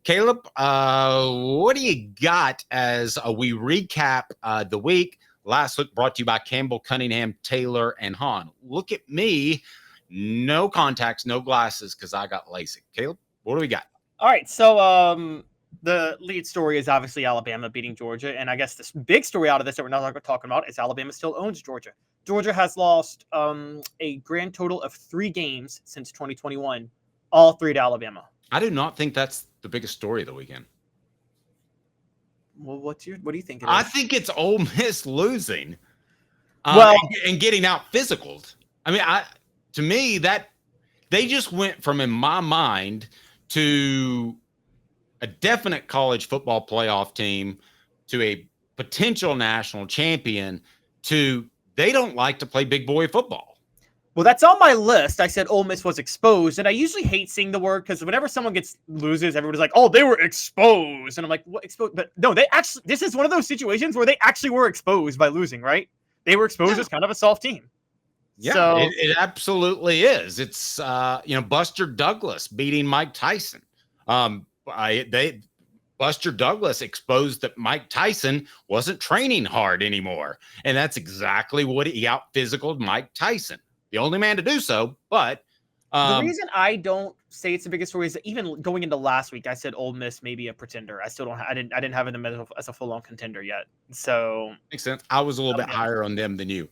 Caleb, what do you got as we recap the week? Last look brought to you by Campbell, Cunningham, Taylor, and Hahn. Look at me. No contacts, no glasses, because I got LASIK. Caleb, what do we got? All right, so the lead story is obviously Alabama beating Georgia, and I guess this big story out of this that we're not talking about is Alabama still owns Georgia. Georgia has lost a grand total of 3 games since 2021, all 3 to Alabama. I do not think that's the biggest story of the weekend. Well, what do you think it is? I think it's Ole Miss losing, and getting out physicaled. I mean, to me that they just went from, in my mind, to a definite college football playoff team to a potential national champion to they don't like to play big boy football. Well, that's on my list. I said Ole Miss was exposed, and I usually hate seeing the word because whenever someone loses, everybody's like, "Oh, they were exposed," and I'm like, "What exposed?" But no, they actually. This is one of those situations where they actually were exposed by losing, right? They were exposed as kind of a soft team. Yeah, so, it absolutely is. It's Buster Douglas beating Mike Tyson. Buster Douglas exposed that Mike Tyson wasn't training hard anymore, and that's exactly what he out physicaled Mike Tyson. The only man to do so, but the reason I don't say it's the biggest story is that even going into last week, I said Ole Miss may be a pretender. I still don't. I didn't have them as a full-on contender yet. So makes sense. I was a little bit higher on them than you.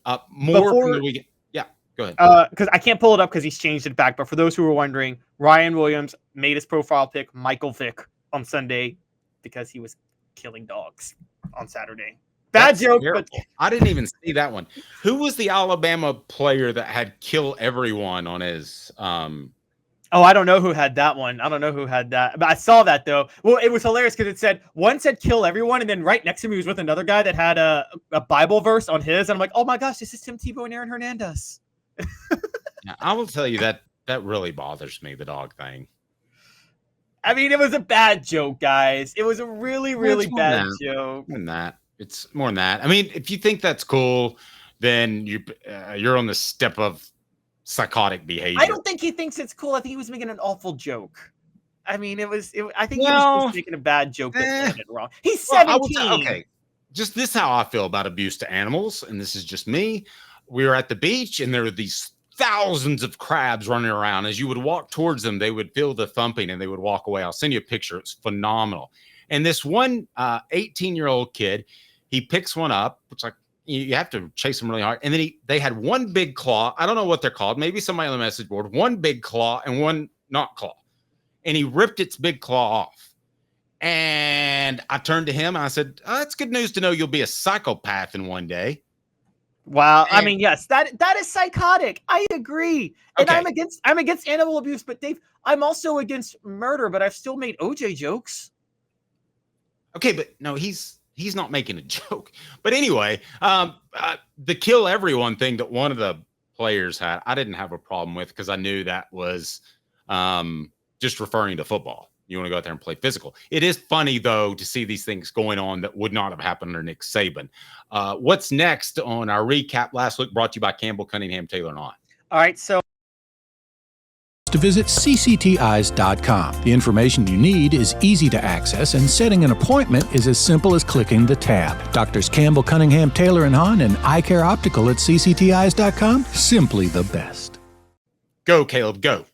Yeah, go ahead. Because I can't pull it up because he's changed it back. But for those who were wondering, Ryan Williams made his profile pick Michael Vick on Sunday because he was killing dogs on Saturday. Bad joke, but I didn't even see that one. Who was the Alabama player that had kill everyone on his Oh, I don't know who had that one. I don't know who had that. But I saw that though. Well, it was hilarious because one said kill everyone, and then right next to me was with another guy that had a Bible verse on his. And I'm like, oh my gosh, this is Tim Tebow and Aaron Hernandez. Yeah, I will tell you that really bothers me, the dog thing. I mean, it was a bad joke, guys. It was a really, really bad joke. It's more than that. I mean, if you think that's cool, then you're on the step of psychotic behavior. I don't think he thinks it's cool. I think he was making an awful joke. I mean, I think he was just making a bad joke that landed wrong. He's 17. Okay, just this how I feel about abuse to animals, and this is just me. We were at the beach, and there were these thousands of crabs running around. As you would walk towards them, they would feel the thumping, and they would walk away. I'll send you a picture. It's phenomenal. And this one 18-year-old kid, he picks one up, which like you have to chase them really hard. And then they had one big claw. I don't know what they're called. Maybe somebody on the message board. One big claw and one not claw. And he ripped its big claw off. And I turned to him and I said, "Oh, it's good news to know you'll be a psychopath in one day." Wow. I mean, yes, that is psychotic. I agree. And I'm against animal abuse, but Dave, I'm also against murder, but I've still made OJ jokes. Okay, but no, he's not making a joke. But anyway, the kill everyone thing that one of the players had, I didn't have a problem with because I knew that was just referring to football. You want to go out there and play physical. It is funny, though, to see these things going on that would not have happened under Nick Saban. What's next on our recap? Last look brought to you by Campbell, Cunningham, Taylor, and Hahn. All right, so to visit cctis.com. The information you need is easy to access, and setting an appointment is as simple as clicking the tab. Doctors Campbell, Cunningham, Taylor, and Hahn, and Eye Care Optical at cctis.com. Simply the best. Go, Caleb, go.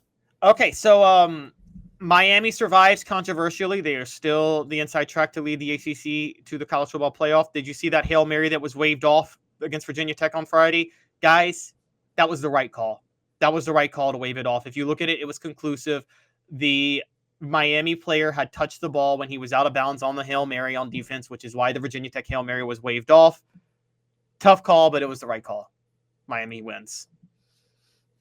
Okay, so Miami survives controversially. They are still the inside track to lead the ACC to the college football playoff. Did you see that Hail Mary that was waved off against Virginia Tech on Friday? Guys, that was the right call. That was the right call to wave it off. If you look at it, it was conclusive. The Miami player had touched the ball when he was out of bounds on the Hail Mary on defense, which is why the Virginia Tech Hail Mary was waved off. Tough call, but it was the right call. Miami wins.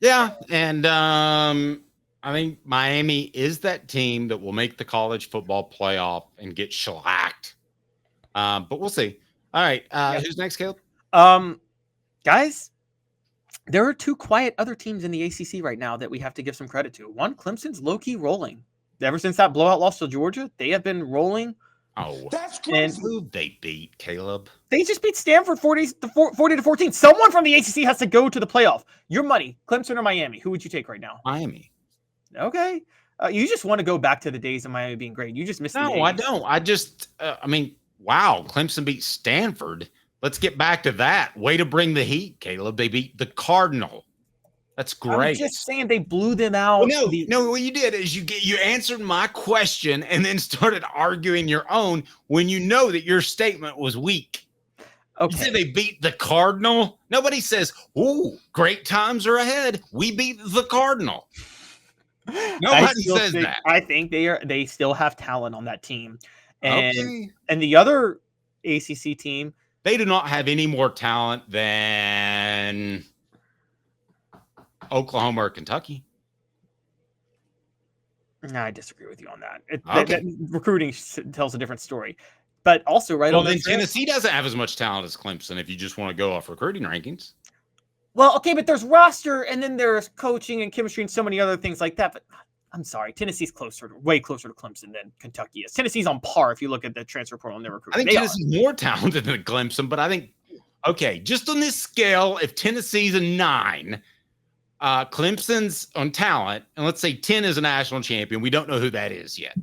Yeah, and I think Miami is that team that will make the college football playoff and get shellacked. But we'll see. All right, who's next, Caleb? Guys, there are 2 quiet other teams in the ACC right now that we have to give some credit to. One, Clemson's low-key rolling. Ever since that blowout loss to Georgia, they have been rolling. Oh, that's crazy. Who they beat, Caleb? They just beat Stanford 40-14. Someone from the ACC has to go to the playoff. Your money, Clemson or Miami? Who would you take right now? Miami. Okay. You just want to go back to the days of Miami being great. You just missed the No, I 80s. don't. I just, I mean, wow, Clemson beat Stanford. Let's get back to that. Way to bring the heat, Caleb. They beat the Cardinal. That's I'm great. just saying they blew them out. Well, no. What you did is you answered my question and then started arguing your own when you know that your statement was weak. Okay. You said they beat the Cardinal. Nobody says, "Ooh, great times are ahead. We beat the Cardinal." Nobody says that. I think they still have talent on that team, and Okay. and the other ACC team, They do not have any more talent than Oklahoma or Kentucky. I disagree with you on that. Okay. That recruiting tells a different story, but also Well, on then that trail- Tennessee doesn't have as much talent as Clemson if you just want to go off recruiting rankings. Well, okay, but there's roster, and then there's coaching and chemistry and so many other things like that. But I'm sorry, Tennessee's way closer to Clemson than Kentucky is. Tennessee's on par if you look at the transfer portal and their I recruiting. think Tennessee's more talented than Clemson, but I think, okay, just on this scale, if Tennessee's a 9, Clemson's on talent, and let's say 10 is a national champion. We don't know who that is yet.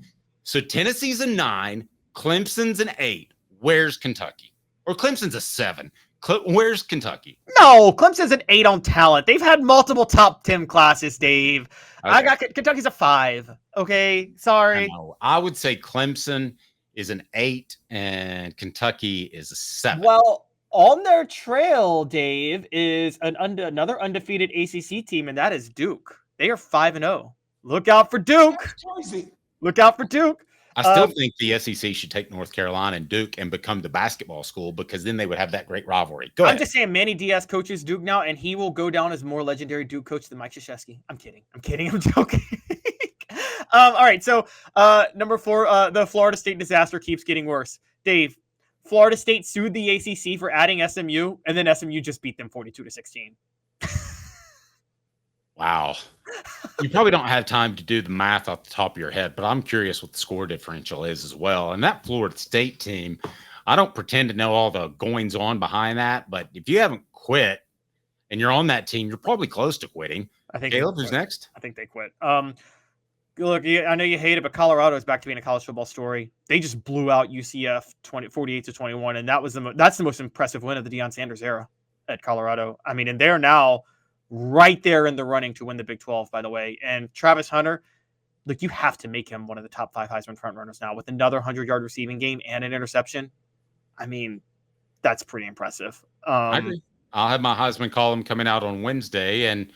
So Tennessee's a 9, Clemson's an 8. Where's Kentucky? Or Clemson's a 7. Where's Kentucky? No, Clemson's an 8 on talent. They've had multiple top 10 classes, Dave. Okay. I got Kentucky's a 5. Okay, sorry. I would say Clemson is an 8 and Kentucky is a 7. Well, on their trail, Dave, is another undefeated ACC team, and that is Duke. They are 5-0. Look out for Duke. Look out for Duke. I still think the SEC should take North Carolina and Duke and become the basketball school because then they would have that great rivalry. Go ahead. I'm just saying Manny Diaz coaches Duke now, and he will go down as more legendary Duke coach than Mike Krzyzewski. I'm kidding. I'm joking. All right, so number 4, the Florida State disaster keeps getting worse. Dave, Florida State sued the ACC for adding SMU, and then SMU just beat them 42-16. Wow. You probably don't have time to do the math off the top of your head, but I'm curious what the score differential is as well. And that Florida State team, I don't pretend to know all the goings on behind that, but if you haven't quit and you're on that team, you're probably close to quitting. I think Caleb, who's next? I think they quit. Look, I know you hate it, but Colorado is back to being a college football story. They just blew out UCF 48-21, and that's the most impressive win of the Deion Sanders era at Colorado. I mean, and they're now right there in the running to win the Big 12, by the way. And Travis Hunter, look, you have to make him one of the top 5 Heisman frontrunners now with another 100-yard receiving game and an interception. I mean, that's pretty impressive. I agree. I'll have my Heisman column coming out on Wednesday, and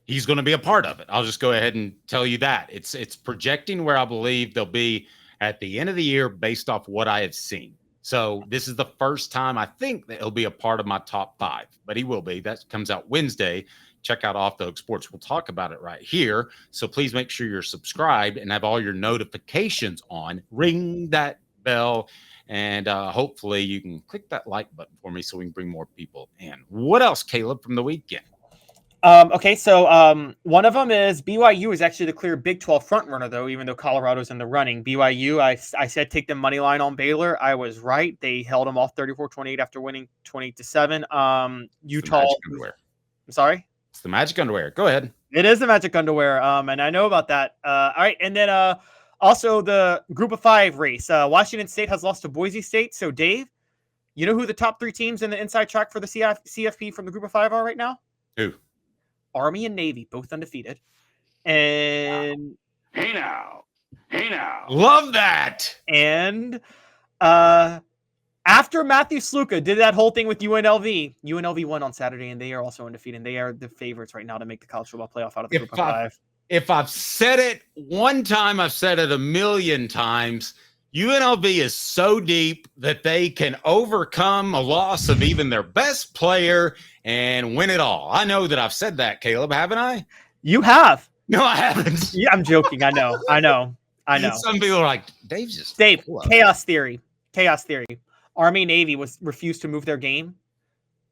he's going to be a part of it. I'll just go ahead and tell you that. It's projecting where I believe they'll be at the end of the year based off what I have seen. So this is the first time I think that he'll be a part of my top 5, but he will be. That comes out Wednesday. Check out Off the Hook Sports. We'll talk about it right here. So please make sure you're subscribed and have all your notifications on. Ring that bell. And hopefully you can click that like button for me so we can bring more people in. What else, Caleb, from the weekend? Okay, so one of them is BYU is actually the clear Big 12 front runner, though, even though Colorado's in the running. BYU, I said take the money line on Baylor. I was right. They held them off 34-28 after winning 28-7. Utah. I'm sorry? It's the magic underwear. Go ahead. It is the magic underwear, and I know about that. All right, and then also the Group of 5 race. Washington State has lost to Boise State. So, Dave, you know who the top 3 teams in the inside track for the CFP from the Group of 5 are right now? Who? Army and Navy, both undefeated. And hey now. Love that. And after Matthew Sluka did that whole thing with UNLV won on Saturday, and they are also undefeated. They are the favorites right now to make the college football playoff out of the Group of 5. If I've said it one time, I've said it a million times. UNLV is so deep that they can overcome a loss of even their best player and win it all. I know that I've said that, Caleb, haven't I? You have. No, I haven't. Yeah, I'm joking. I know. Some people are like, Dave's just Dave, chaos theory. Army Navy refused to move their game.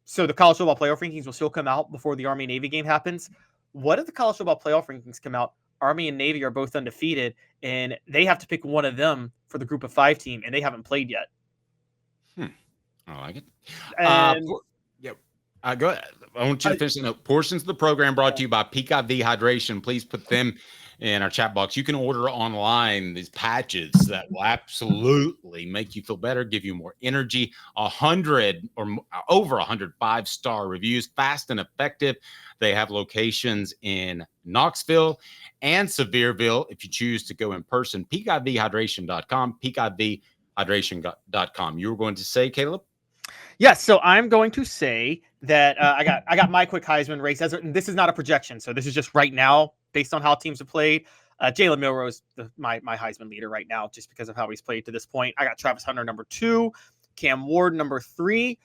So the college football playoff rankings will still come out before the Army Navy game happens. What if the college football playoff rankings come out? Army and Navy are both undefeated, and they have to pick one of them for the Group of 5 team, and they haven't played yet. I like it. And, go ahead. I want you to finish. Portions of the program brought to you by Peak IV Hydration. Please put them in our chat box. You can order online these patches that will absolutely make you feel better, give you more energy. 100 or over 100 5-star reviews, fast and effective. They have locations in Knoxville and Sevierville if you choose to go in person. peakivhydration.com, peakivhydration.com. You were going to say, Caleb? Yes, so I'm going to say that I got my quick Heisman race. This is not a projection, so this is just right now based on how teams have played. Jalen Milroe's my Heisman leader right now, just because of how he's played to this point. I got Travis Hunter number 2, Cam Ward number 3,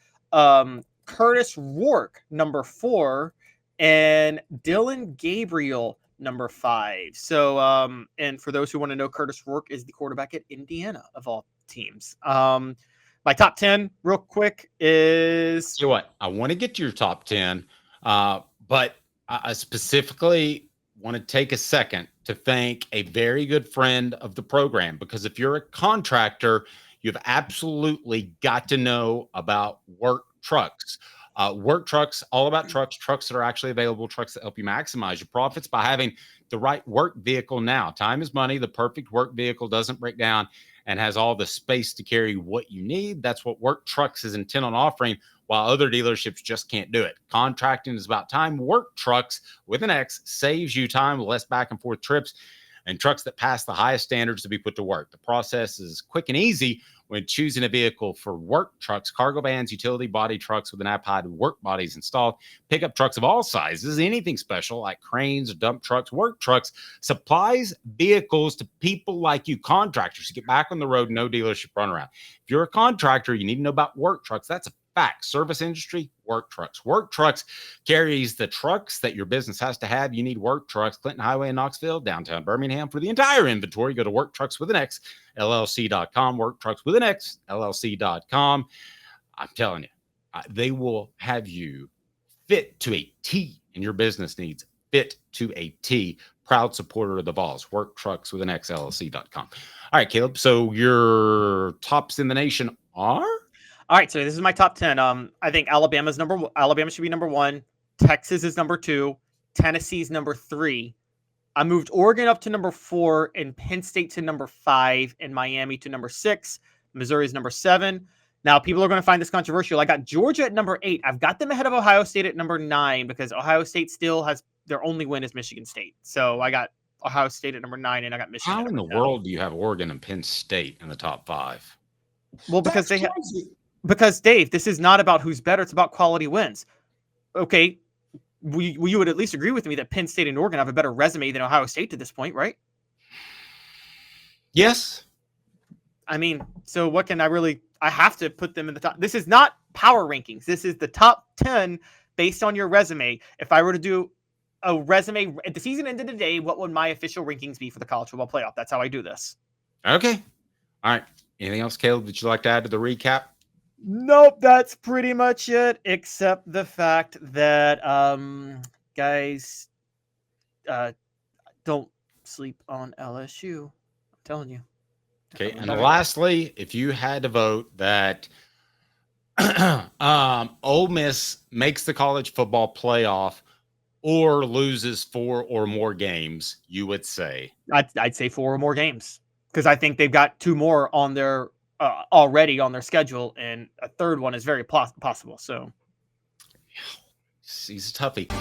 Curtis Rourke number 4, and Dylan Gabriel number 5. So, and for those who want to know, Curtis Rourke is the quarterback at Indiana of all teams. My top 10 real quick is... You know what? I want to get to your top 10, but I specifically want to take a second to thank a very good friend of the program, because if you're a contractor, you've absolutely got to know about Work Trucks. Work Trucks, all about trucks that are actually available, trucks that help you maximize your profits by having the right work vehicle now. Time is money. The perfect work vehicle doesn't break down and has all the space to carry what you need. That's what Work Trucks is intent on offering, while other dealerships just can't do it. Contracting is about time. Work Trucks with an X saves you time with less back and forth trips and trucks that pass the highest standards to be put to work. The process is quick and easy when choosing a vehicle for Work Trucks. Cargo vans, utility body trucks with an app-hide work bodies installed, pickup trucks of all sizes, anything special like cranes or dump trucks. Work Trucks supplies vehicles to people like you, contractors, to get back on the road, no dealership runaround. If you're a contractor, you need to know about Work Trucks. That's a fact. Service industry, Work Trucks. Work Trucks carries the trucks that your business has to have. You need Work Trucks. Clinton Highway in Knoxville, downtown Birmingham. For the entire inventory, go to Work Trucks with an X, LLC.com. Work Trucks with an X, LLC.com. I'm telling you, they will have you fit to a T, and your business needs fit to a T. Proud supporter of the Vols. Work Trucks with an X, LLC.com. All right, Caleb. So your tops in the nation are? All right, so this is my top 10. I think Alabama should be number 1. Texas is number 2. Tennessee's number 3. I moved Oregon up to number 4, and Penn State to number 5, and Miami to number 6. Missouri is number 7. Now, people are going to find this controversial. I got Georgia at number 8. I've got them ahead of Ohio State at number 9 because Ohio State still has their only win is Michigan State. So I got Ohio State at number 9, and I got Michigan. How in the world do you have Oregon and Penn State in the top 5? Well, because they have. Because, Dave, this is not about who's better. It's about quality wins. Okay, you would at least agree with me that Penn State and Oregon have a better resume than Ohio State to this point, right? Yes. I mean, so what can I have to put them in the top. This is not power rankings. This is the top 10 based on your resume. If I were to do a resume at the season ended today, what would my official rankings be for the college football playoff? That's how I do this. Okay. All right. Anything else, Caleb, that you'd like to add to the recap? Nope, that's pretty much it, except the fact that, guys, don't sleep on LSU. I'm telling you. Okay, and lastly, if you had to vote that Ole Miss makes the college football playoff or loses 4 or more games, you would say? I'd say 4 or more games, because I think they've got 2 more on their already on their schedule, and a third one is very possible. So he's a toughie.